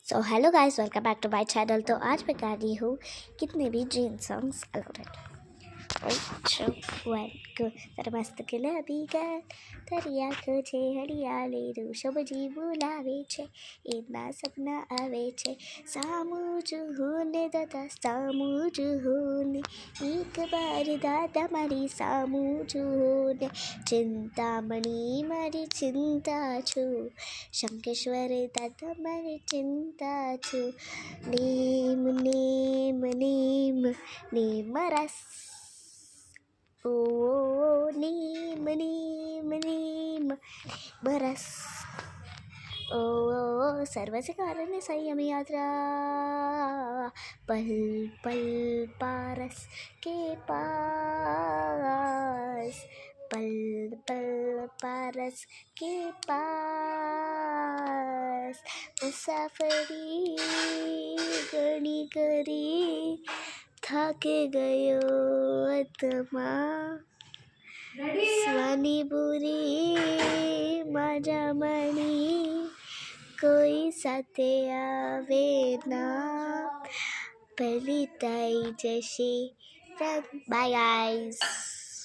So hello guys, welcome back to my channel. तो आज मैं गा रही हूँ कितने भी ड्रीम सॉन्ग्स अलाउड है। તારા મસ્ત ગુલાબી ગાલ તારી આંખો છે હરિયાળીનું સબજી બોલાવે છે એના સપના આવે છે સામું જુહોને દાદા સામું જુહોને એક બાર દાદા મારી સામું જુહોને ચિંતામણી મારી ચિંતા છું શંકેશ્વર દાદા મારી ચિંતા છું નેમ નેમ નેમ નેમ રસ ओ नीम नीम नीम बरस ओ सर्व से कारण संयम यात्रा पल पल पारस के पास पल पल पारस के पास मुसाफरी घड़ी करी થાકે ગયો આત્મા સ્વાની પૂરી માજામણી કોઈ સાથે આવે ના પહેલી તાઈ જશે બાય ગાઈઝ.